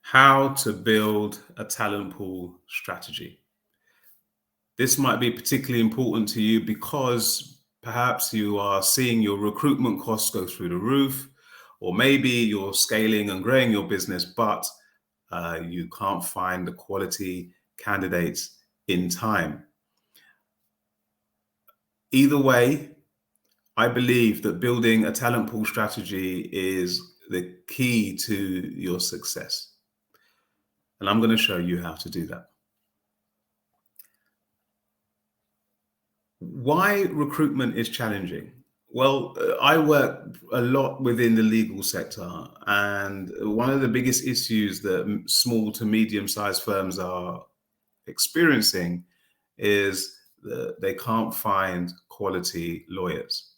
How to build a talent pool strategy. This might be particularly important to you because perhaps you are seeing your recruitment costs go through the roof, or maybe you're scaling and growing your business, but you can't find the quality candidates in time. Either way, I believe that building a talent pool strategy is the key to your success. And I'm going to show you how to do that. Why recruitment is challenging? Well, I work a lot within the legal sector, and one of the biggest issues that small to medium-sized firms are experiencing is that they can't find quality lawyers.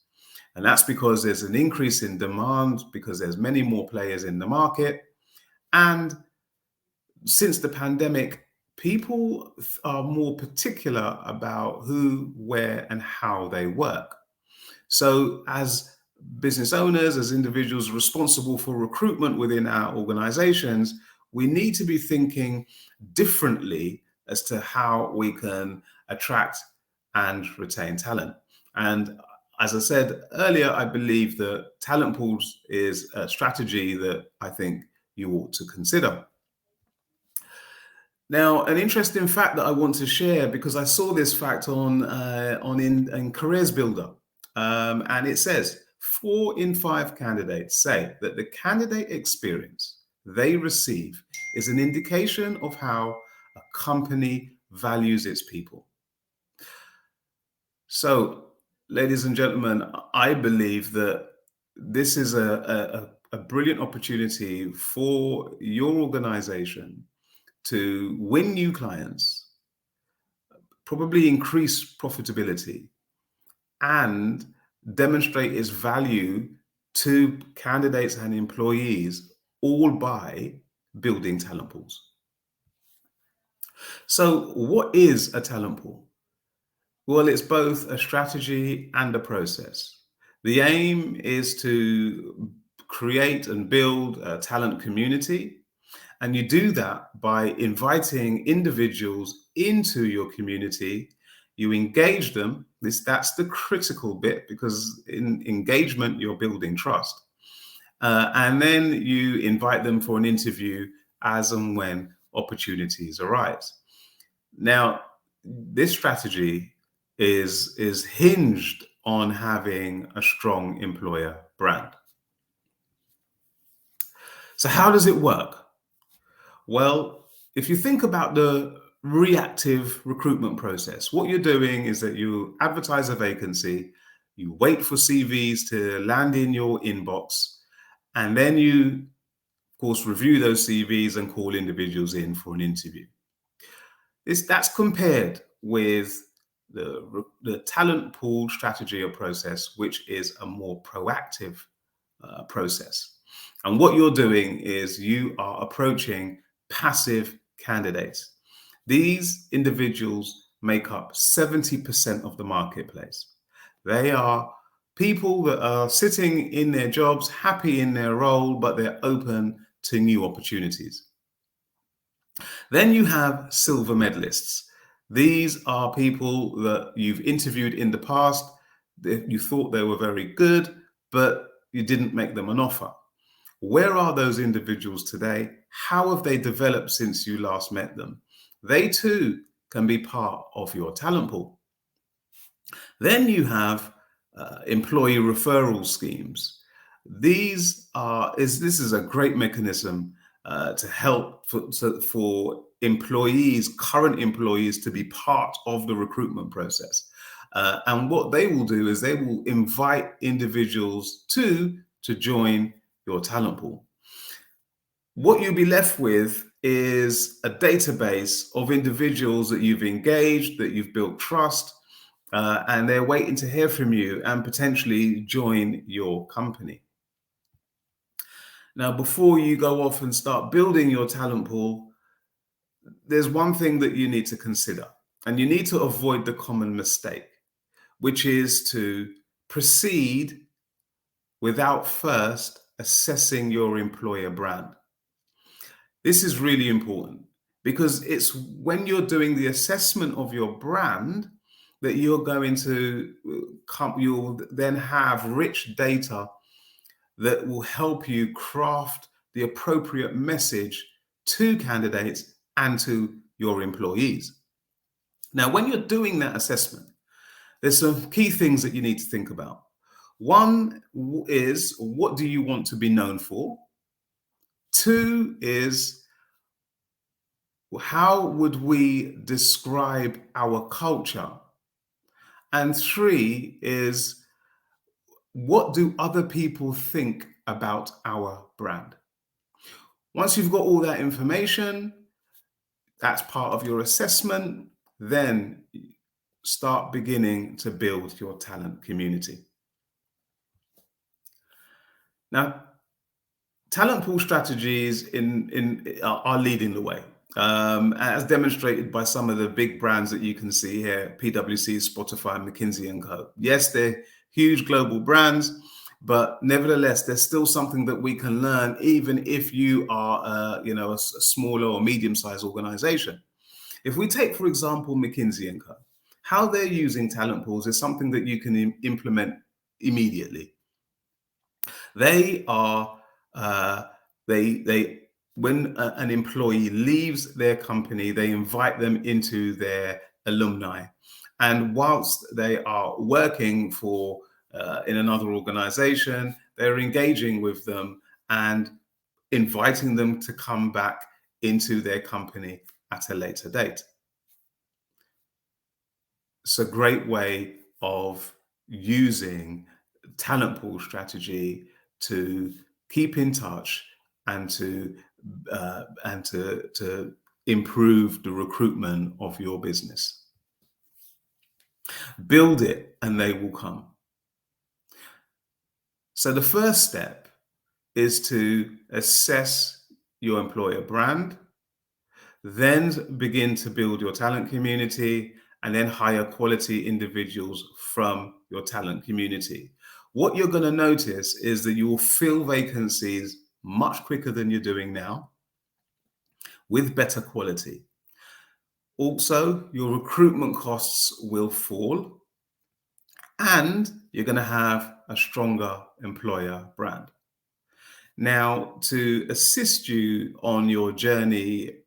And that's because there's an increase in demand because there's many more players in the market. And since the pandemic, people are more particular about who, where, and how they work. So, as business owners, as individuals responsible for recruitment within our organizations, we need to be thinking differently as to how we can attract and retain talent. And as I said earlier, I believe that talent pools is a strategy that I think you ought to consider. Now, an interesting fact that I want to share, because I saw this fact on in Careers Builder, and it says 4 in 5 candidates say that the candidate experience they receive is an indication of how a company values its people. So, ladies and gentlemen, I believe that this is a brilliant opportunity for your organization to win new clients, probably increase profitability, and demonstrate its value to candidates and employees, all by building talent pools. So, what is a talent pool? Well, it's both a strategy and a process. The aim is to create and build a talent community. And you do that by inviting individuals into your community. You engage them. That's the critical bit, because in engagement, you're building trust. And then you invite them for an interview as and when opportunities arise. Now, this strategy is hinged on having a strong employer brand. So how does it work? Well, if you think about the reactive recruitment process, what you're doing is that you advertise a vacancy, you wait for CVs to land in your inbox, and then you, of course, review those CVs and call individuals in for an interview. That's compared with the talent pool strategy or process, which is a more proactive process. And what you're doing is you are approaching passive candidates. These individuals make up 70% of the marketplace. They are people that are sitting in their jobs, happy in their role, but they're open to new opportunities. Then you have silver medalists. These are people that you've interviewed in the past, that you thought they were very good, but you didn't make them an offer. Where are those individuals today? How have they developed since you last met them? They too can be part of your talent pool. Then you have employee referral schemes. This is a great mechanism to help for employees, current employees, to be part of the recruitment process. And what they will do is they will invite individuals to join your talent pool. What you'll be left with is a database of individuals that you've engaged, that you've built trust, and they're waiting to hear from you and potentially join your company. Now, before you go off and start building your talent pool, there's one thing that you need to consider, and you need to avoid the common mistake, which is to proceed without first assessing your employer brand. This is really important because it's when you're doing the assessment of your brand that you're going to you'll then have rich data that will help you craft the appropriate message to candidates and to your employees. Now, when you're doing that assessment, there's some key things that you need to think about. One is, what do you want to be known for? Two is, how would we describe our culture? And three is, what do other people think about our brand? Once you've got all that information, that's part of your assessment, then start beginning to build your talent community. Now, talent pool strategies are leading the way, as demonstrated by some of the big brands that you can see here: PwC, Spotify, McKinsey & Co. Yes, they're huge global brands, but nevertheless, there's still something that we can learn, even if you are, a smaller or medium-sized organization. If we take, for example, McKinsey & Co., how they're using talent pools is something that you can implement immediately. They are they when an employee leaves their company, they invite them into their alumni, and whilst they are working for in another organization, they're engaging with them and inviting them to come back into their company at a later date. It's a great way of using talent pool strategy to keep in touch and to improve the recruitment of your business. Build it and they will come. So the first step is to assess your employer brand, then begin to build your talent community, and then hire quality individuals from your talent community. What you're going to notice is that you will fill vacancies much quicker than you're doing now, with better quality. Also, your recruitment costs will fall, and you're going to have a stronger employer brand. Now, to assist you on your journey,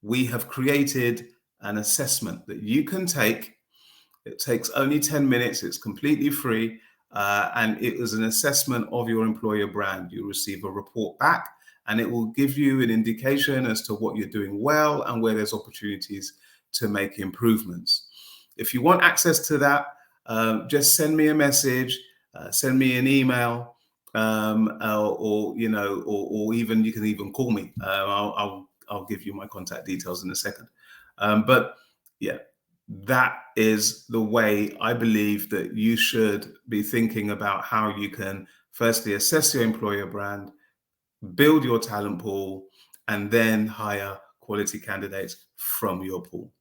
we have created an assessment that you can take. It takes only 10 minutes. It's completely free. And it is an assessment of your employer brand. You receive a report back, and it will give you an indication as to what you're doing well and where there's opportunities to make improvements. If you want access to that, just send me a message, send me an email, or even you can even call me. I'll give you my contact details in a second. But yeah, that is the way I believe that you should be thinking about how you can firstly assess your employer brand, build your talent pool, and then hire quality candidates from your pool.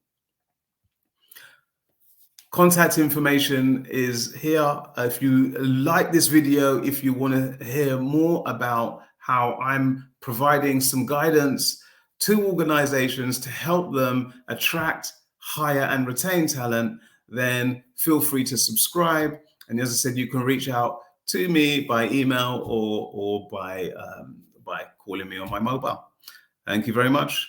Contact information is here. If you like this video, if you want to hear more about how I'm providing some guidance to organizations to help them attract, hire, and retain talent, then feel free to subscribe. And as I said, you can reach out to me by email or by calling me on my mobile. Thank you very much.